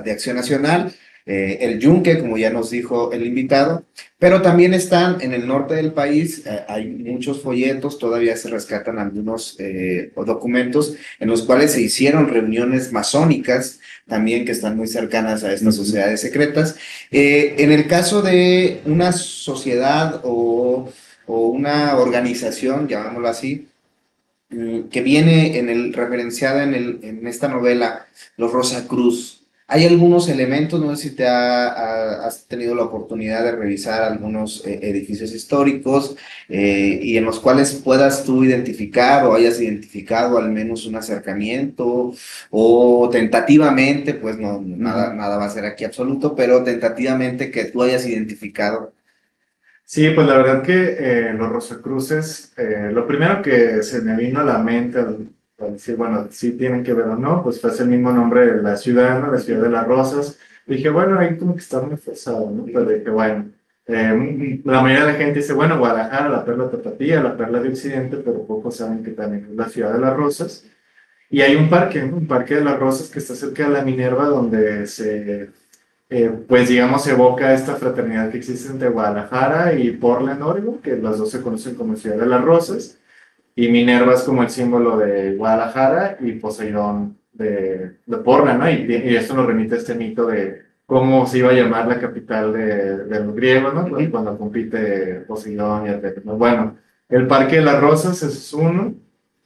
de Acción Nacional. El Yunque, como ya nos dijo el invitado, pero también están en el norte del país, hay muchos folletos, todavía se rescatan algunos documentos en los cuales se hicieron reuniones masónicas, también que están muy cercanas a estas sociedades secretas. En el caso de una sociedad o una organización, llamámoslo así, que viene referenciada en esta novela, Los Rosacruz. Hay algunos elementos, no sé si has tenido la oportunidad de revisar algunos edificios históricos y en los cuales puedas tú identificar o hayas identificado al menos un acercamiento o tentativamente, pues no, nada va a ser aquí absoluto, pero tentativamente que tú hayas identificado. Sí, pues la verdad que los Rosacruces, lo primero que se me vino a la mente al decir, bueno, si tienen que ver o no, pues fue el mismo nombre de la ciudad, ¿no? La ciudad de las rosas. Dije, bueno, ahí como que está muy forzado, ¿no? Pero dije, bueno, la mayoría de la gente dice, bueno, Guadalajara, la perla tapatía, la perla de Occidente, pero pocos saben que también es la ciudad de las rosas. Y hay un parque de las rosas que está cerca de la Minerva, donde pues digamos, evoca esta fraternidad que existe entre Guadalajara y Portland, Oregon, que las dos se conocen como Ciudad de las Rosas, y Minerva es como el símbolo de Guadalajara y Poseidón de Portland, ¿no? Y esto nos remite a este mito de cómo se iba a llamar la capital de los griegos, ¿no? Cuando compite Poseidón y Atenas. Bueno, el Parque de las Rosas es uno.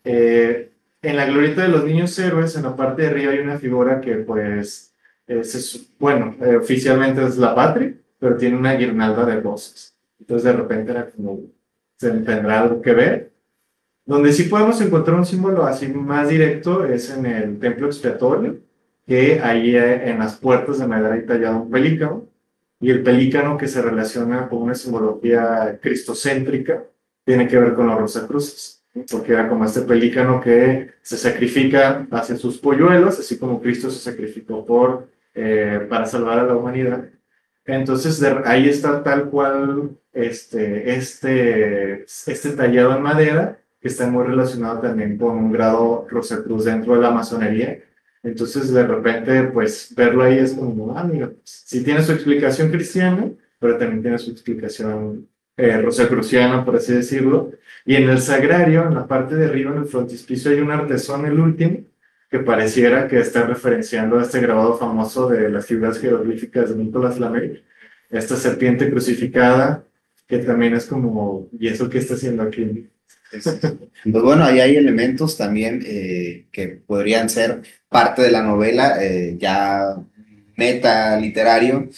En la glorieta de los niños héroes, en la parte de arriba hay una figura que pues bueno, oficialmente es la patria, pero tiene una guirnalda de rosas. Entonces de repente era como, ¿se tendrá algo que ver? Donde sí podemos encontrar un símbolo así más directo es en el templo expiatorio, que ahí en las puertas de madera hay tallado un pelícano, y el pelícano que se relaciona con una simbología cristocéntrica tiene que ver con los Rosacruces, ¿sí? Porque era como este pelícano que se sacrifica hacia sus polluelos, así como Cristo se sacrificó para salvar a la humanidad. Entonces ahí está tal cual este tallado en madera, que está muy relacionado también con un grado Rosacruz dentro de la masonería. Entonces de repente pues verlo ahí es como, mira, pues, sí tiene su explicación cristiana, pero también tiene su explicación rosacruciana, por así decirlo. Y en el sagrario, en la parte de arriba, en el frontispicio, hay un artesón, el último, que pareciera que está referenciando a este grabado famoso de las figuras jeroglíficas de Nicolas Flamel, esta serpiente crucificada, que también es como, ¿y eso qué está haciendo aquí? Pues bueno, ahí hay elementos también que podrían ser parte de la novela, ya meta literario,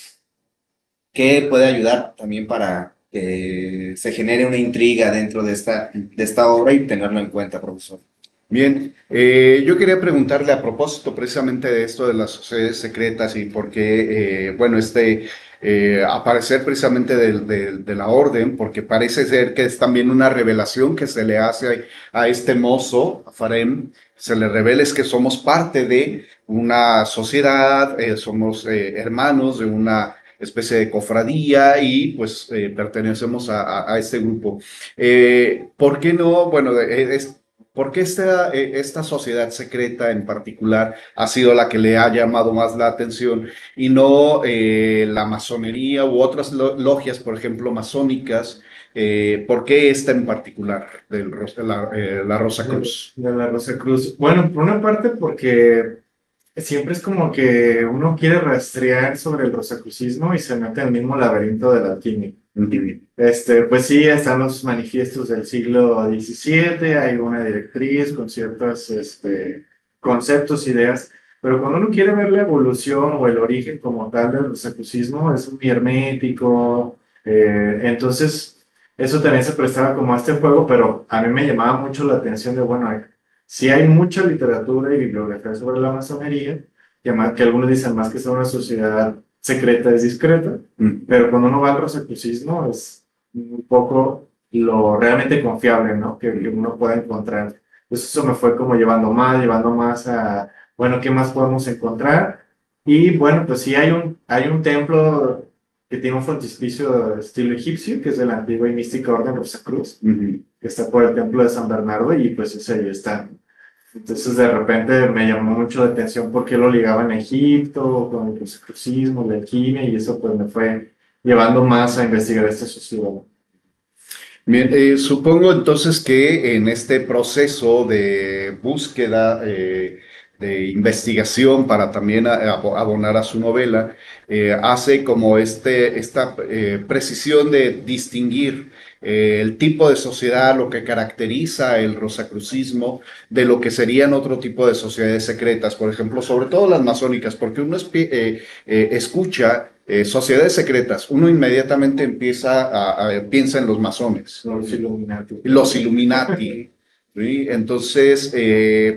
que puede ayudar también para que se genere una intriga dentro de esta obra y tenerlo en cuenta, profesor. Bien, yo quería preguntarle a propósito precisamente de esto de las sociedades secretas y por qué, bueno, aparecer precisamente de la orden, porque parece ser que es también una revelación que se le hace a este mozo, a Farem, se le revela es que somos parte de una sociedad, somos hermanos de una especie de cofradía y pues pertenecemos a este grupo. ¿Por qué no? Bueno, ¿por qué esta sociedad secreta en particular ha sido la que le ha llamado más la atención y no la masonería u otras logias, por ejemplo, masónicas? ¿Por qué esta en particular, la Rosa Cruz? De la Rosacruz. Bueno, por una parte porque siempre es como que uno quiere rastrear sobre el rosacrucismo y se mete en el mismo laberinto de la alquimia. Pues sí, están los manifiestos del siglo XVII, hay una directriz con ciertos conceptos, ideas, pero cuando uno quiere ver la evolución o el origen como tal del rosacrucismo, es muy hermético, entonces eso también se prestaba como a este juego, pero a mí me llamaba mucho la atención de, bueno, sí hay mucha literatura y bibliografía sobre la masonería, que algunos dicen más que es una sociedad secreta es discreta, pero cuando uno va al rosacrucismo es un poco lo realmente confiable, ¿no? Que uno pueda encontrar. Entonces eso me fue como llevando más a, bueno, ¿qué más podemos encontrar? Y bueno, pues sí hay un templo que tiene un frontispicio de estilo egipcio, que es de la antigua y mística orden Rosacruz, que está por el templo de San Bernardo, y pues ese ahí está. Entonces de repente me llamó mucho la atención porque lo ligaban a Egipto, con el rosacrucismo, la alquimia, y eso pues me fue llevando más a investigar esta sociedad. Bien, supongo entonces que en este proceso de búsqueda, de investigación para también abonar a su novela, hace como esta precisión de distinguir el tipo de sociedad, lo que caracteriza el rosacrucismo, de lo que serían otro tipo de sociedades secretas, por ejemplo, sobre todo las masónicas, porque uno escucha sociedades secretas, uno inmediatamente piensa en los masones. Los Illuminati. Los Illuminati. ¿Sí? Entonces,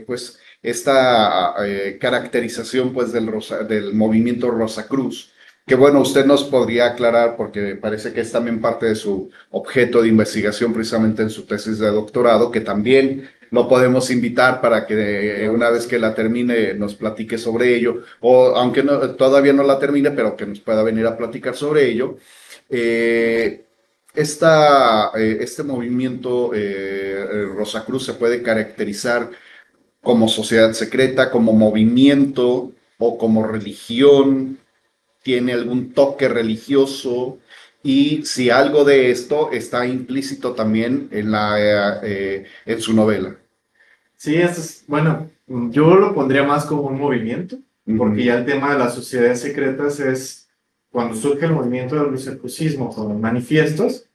pues esta caracterización pues del movimiento Rosacruz, que bueno, usted nos podría aclarar porque parece que es también parte de su objeto de investigación precisamente en su tesis de doctorado, que también lo podemos invitar para que una vez que la termine nos platique sobre ello, o aunque todavía no la termine, pero que nos pueda venir a platicar sobre ello. Este movimiento Rosacruz se puede caracterizar como sociedad secreta, como movimiento o como religión, tiene algún toque religioso y si algo de esto está implícito también en su novela. Sí, bueno, yo lo pondría más como un movimiento, porque ya el tema de las sociedades secretas es cuando surge el movimiento del rosacrucismo con los manifiestos,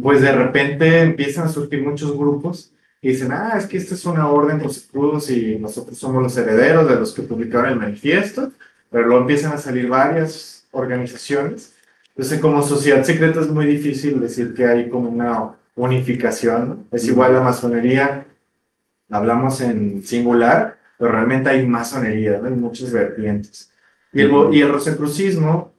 pues de repente empiezan a surgir muchos grupos y dicen, es que esta es una orden Rosacruz y nosotros somos los herederos de los que publicaron el manifiesto, pero luego empiezan a salir varias organizaciones. Entonces, como sociedad secreta es muy difícil decir que hay como una unificación, ¿no? Es igual la masonería, hablamos en singular, pero realmente hay masonería, ¿no? Hay muchas vertientes. Y el rosacrucismo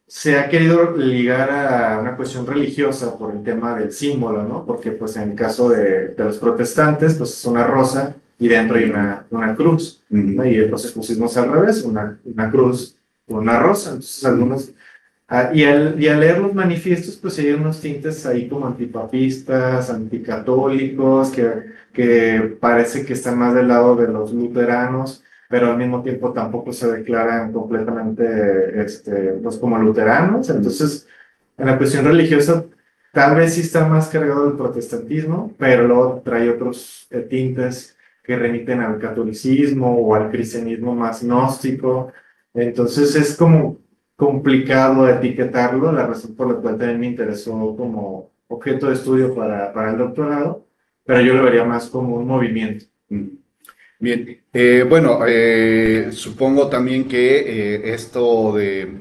se ha querido ligar a una cuestión religiosa por el tema del símbolo, ¿no? Porque pues en el caso de los protestantes, pues es una rosa y dentro hay una cruz, ¿no? Y el rosacrucismo es al revés, una cruz, una rosa. Entonces algunos... y al leer los manifiestos, pues hay unos tintes ahí como antipapistas, anticatólicos, que parece que están más del lado de los luteranos, pero al mismo tiempo tampoco se declaran completamente pues como luteranos. Entonces, en la cuestión religiosa, tal vez sí está más cargado el protestantismo, pero luego trae otros tintes que remiten al catolicismo o al cristianismo más gnóstico. Entonces es como complicado etiquetarlo, la razón por la cual también me interesó como objeto de estudio para el doctorado, pero yo lo vería más como un movimiento. Bien, bueno, supongo también que esto de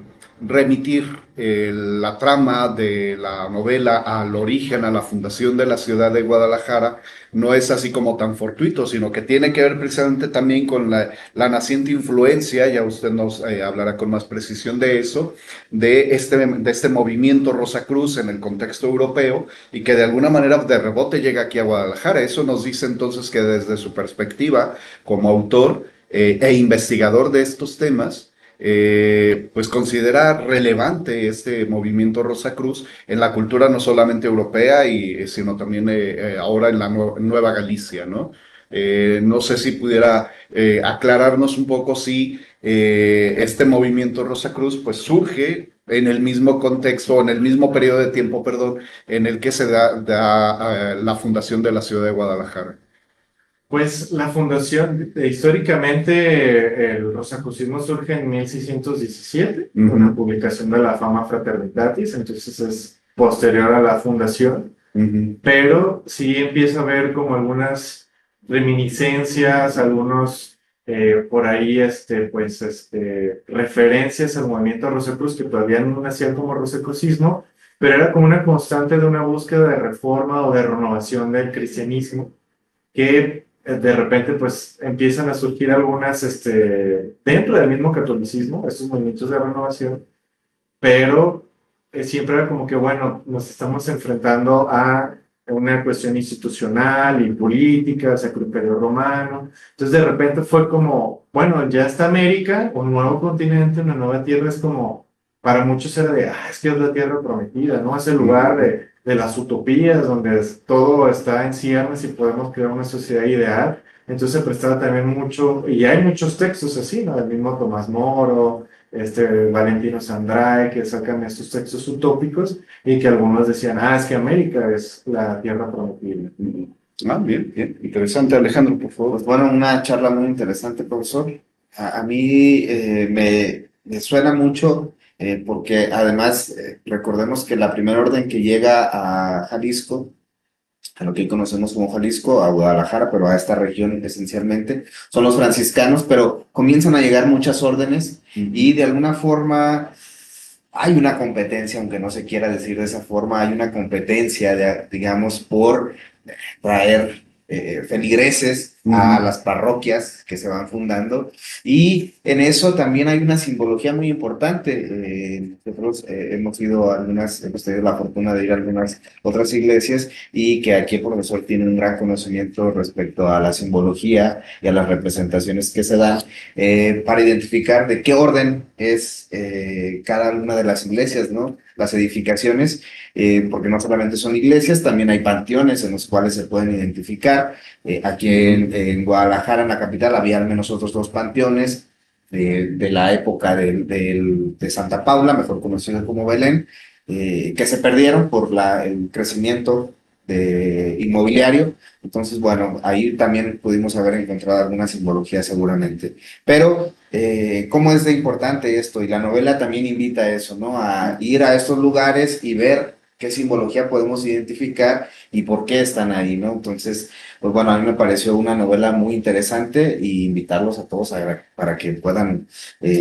remitir la trama de la novela al origen, a la fundación de la ciudad de Guadalajara, no es así como tan fortuito, sino que tiene que ver precisamente también con la naciente influencia, ya usted nos hablará con más precisión de eso, de este movimiento Rosacruz en el contexto europeo y que de alguna manera de rebote llega aquí a Guadalajara. Eso nos dice entonces que desde su perspectiva como autor e investigador de estos temas, pues considera relevante este movimiento Rosacruz en la cultura no solamente europea, sino también ahora en la Nueva Galicia, ¿no? No sé si pudiera aclararnos un poco si este movimiento Rosacruz pues surge en el mismo contexto, en el mismo periodo de tiempo, perdón, en el que se da la fundación de la ciudad de Guadalajara. Pues la fundación, históricamente, el rosacrucismo surge en 1617, con la publicación de la Fama Fraternitatis, entonces es posterior a la fundación, pero sí empieza a haber como algunas reminiscencias, algunos por ahí, referencias al movimiento Rosacruz que todavía no nacían como rosacrucismo, pero era como una constante de una búsqueda de reforma o de renovación del cristianismo, que de repente pues empiezan a surgir algunas dentro del mismo catolicismo, estos movimientos de renovación, pero siempre era como que, bueno, nos estamos enfrentando a una cuestión institucional y política, Sacro Imperio Romano. Entonces de repente fue como, bueno, ya está América, un nuevo continente, una nueva tierra. Es como, para muchos era de, es que es la tierra prometida, ¿no? Es el lugar de las utopías, donde todo está en ciernes y podemos crear una sociedad ideal. Entonces se prestaba también mucho, y hay muchos textos así, ¿no? El mismo Tomás Moro, Valentino Sandrae, que sacan estos textos utópicos y que algunos decían, es que América es la tierra prometida. Bien, bien. Interesante, Alejandro, por favor. Pues bueno, una charla muy interesante, profesor. A mí me suena mucho porque además recordemos que la primera orden que llega a Jalisco, a lo que hoy conocemos como Jalisco, a Guadalajara, pero a esta región esencialmente, son los franciscanos, pero comienzan a llegar muchas órdenes y de alguna forma hay una competencia, aunque no se quiera decir de esa forma, hay una competencia, digamos, por traer feligreses a las parroquias que se van fundando, y en eso también hay una simbología muy importante. Nosotros hemos tenido la fortuna de ir a algunas otras iglesias, y que aquí el profesor tiene un gran conocimiento respecto a la simbología y a las representaciones que se dan para identificar de qué orden es cada una de las iglesias, ¿no? Las edificaciones, porque no solamente son iglesias, también hay panteones en los cuales se pueden identificar. Aquí en Guadalajara, en la capital, había al menos otros 2 panteones de la época de Santa Paula, mejor conocida como Belén, que se perdieron por el crecimiento inmobiliario. Entonces, bueno, ahí también pudimos haber encontrado alguna simbología seguramente. Pero, ¿cómo es de importante esto? Y la novela también invita a eso, ¿no? A ir a estos lugares y ver qué simbología podemos identificar y por qué están ahí, ¿no? Entonces, pues bueno, a mí me pareció una novela muy interesante y invitarlos a todos para que puedan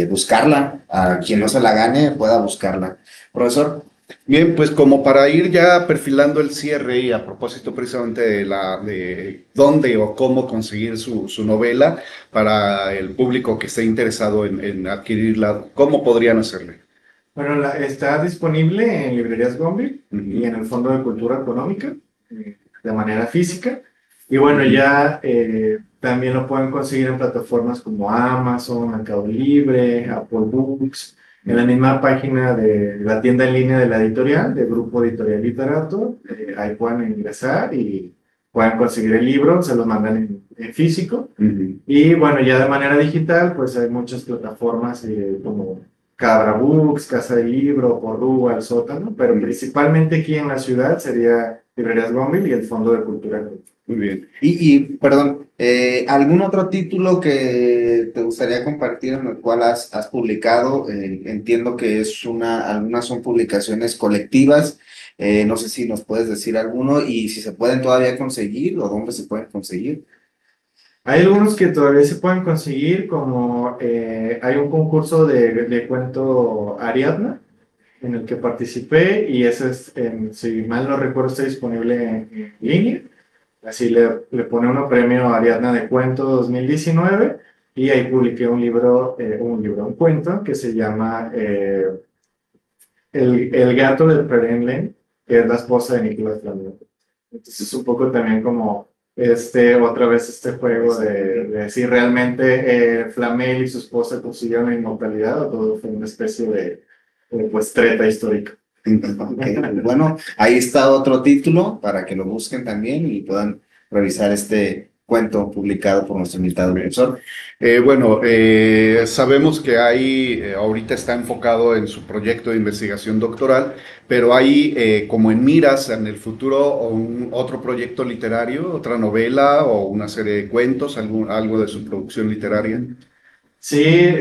buscarla, a quien no se la gane pueda buscarla. Profesor. Bien, pues como para ir ya perfilando el cierre y a propósito precisamente de dónde o cómo conseguir su novela para el público que esté interesado en adquirirla, ¿cómo podrían hacerle? Bueno, está disponible en librerías Gombi y en el Fondo de Cultura Económica de manera física. Y bueno, ya también lo pueden conseguir en plataformas como Amazon, Mercado Libre, Apple Books, en la misma página de la tienda en línea de la editorial, de Grupo Editorial Literato. Ahí pueden ingresar y pueden conseguir el libro, se lo mandan en físico. Y bueno, ya de manera digital, pues hay muchas plataformas como Cabra Books, Casa del Libro, Porrúa, El Sótano, pero principalmente aquí en la ciudad sería Librerías Gombil y el Fondo de Cultura. Muy bien. Perdón, ¿algún otro título que te gustaría compartir en el cual has publicado? Entiendo que algunas son publicaciones colectivas, no sé si nos puedes decir alguno y si se pueden todavía conseguir o dónde se pueden conseguir. Hay algunos que todavía se pueden conseguir, como hay un concurso de cuento Ariadna, en el que participé, y ese es, si mal no recuerdo, está disponible en línea. Así le pone uno premio a Ariadna de Cuento 2019, y ahí publiqué un cuento que se llama el gato del Perenle, que es la esposa de Nicolás Flamel. Entonces, un poco también como otra vez este juego de si realmente Flamel y su esposa consiguieron la inmortalidad o todo fue una especie de pues treta histórica. Okay. Bueno, ahí está otro título para que lo busquen también y puedan revisar este cuento publicado por nuestro invitado profesor. Sabemos que ahorita está enfocado en su proyecto de investigación doctoral, pero hay como en miras en el futuro otro proyecto literario, otra novela o una serie de cuentos, algo de su producción literaria. Sí,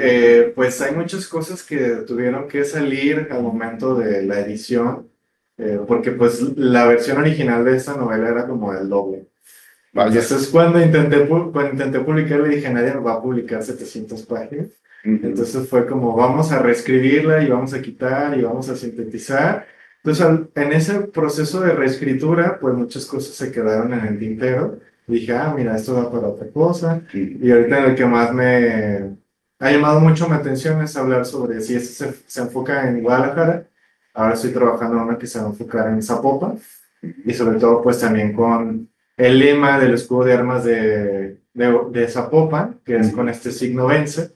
pues hay muchas cosas que tuvieron que salir al momento de la edición, porque pues la versión original de esta novela era como el doble. Vaya. Entonces cuando intenté publicarla dije, nadie me va a publicar 700 páginas. Entonces fue como, vamos a reescribirla y vamos a quitar y vamos a sintetizar. Entonces en ese proceso de reescritura, pues muchas cosas se quedaron en el tintero. Dije, mira, esto va para otra cosa. Y ahorita el que más me ha llamado mucho mi atención es hablar sobre si este se enfoca en Guadalajara. Ahora estoy trabajando en una que se va a enfocar en Zapopan. Y sobre todo pues también con el lema del escudo de armas de Zapopan, que es con este signo vence,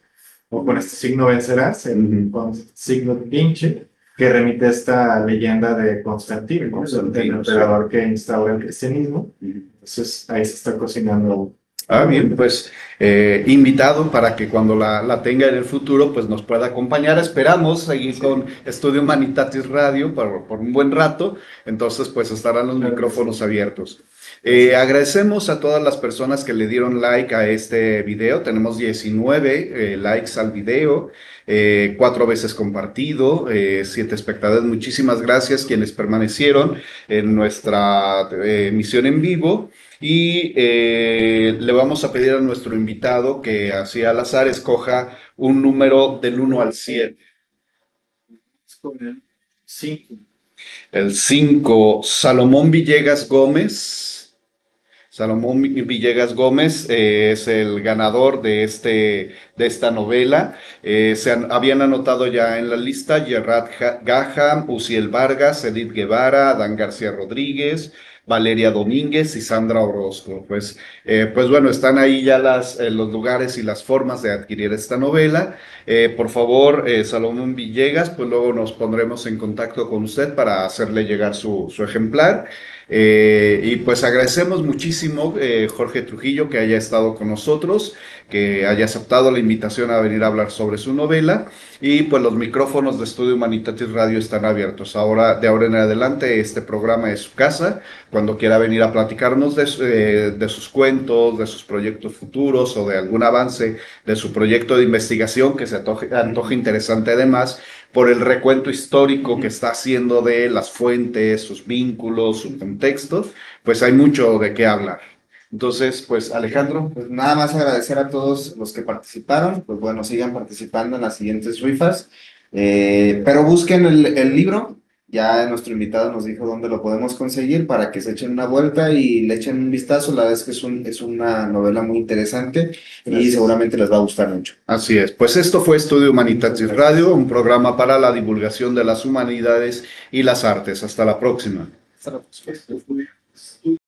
o con este signo vencerás, con signo pinche, que remite a esta leyenda de Constantino, el emperador que instaura el cristianismo. Entonces ahí se está cocinando. Bien, pues invitado para que cuando la tenga en el futuro, pues nos pueda acompañar. Esperamos seguir con Estudio Humanitatis Radio por un buen rato, entonces pues estarán los micrófonos abiertos. Agradecemos a todas las personas que le dieron like a este video. Tenemos 19 likes al video, 4 veces compartido, 7 espectadores. Muchísimas gracias quienes permanecieron en nuestra emisión en vivo. Y le vamos a pedir a nuestro invitado que así al azar escoja un número del 1 al 7. El 5. El 5, Salomón Villegas Gómez. Salomón Villegas Gómez es el ganador de esta novela. Habían anotado ya en la lista Gerard Gaham, Uziel Vargas, Edith Guevara, Adán García Rodríguez, Valeria Domínguez y Sandra Orozco. Pues bueno, están ahí ya los lugares y las formas de adquirir esta novela. Por favor, Salomón Villegas, pues luego nos pondremos en contacto con usted para hacerle llegar su ejemplar. Y pues agradecemos muchísimo, Jorge Trujillo, que haya estado con nosotros, que haya aceptado la invitación a venir a hablar sobre su novela. Y pues los micrófonos de Estudio Humanitatis Radio están abiertos. De ahora en adelante, este programa es su casa. Cuando quiera venir a platicarnos de sus cuentos, de sus proyectos futuros o de algún avance de su proyecto de investigación que se antoje interesante además, por el recuento histórico que está haciendo de las fuentes, sus vínculos, sus contextos, pues hay mucho de qué hablar. Entonces, pues Alejandro. Pues nada más agradecer a todos los que participaron, pues bueno, sigan participando en las siguientes rifas, pero busquen el libro, ya nuestro invitado nos dijo dónde lo podemos conseguir para que se echen una vuelta y le echen un vistazo, la verdad es que es una novela muy interesante y Gracias. seguramente les va a gustar mucho. Así es, pues esto fue Estudio Humanitatis Radio, un programa para la divulgación de las humanidades y las artes. Hasta la próxima. Hasta la próxima. Esto fue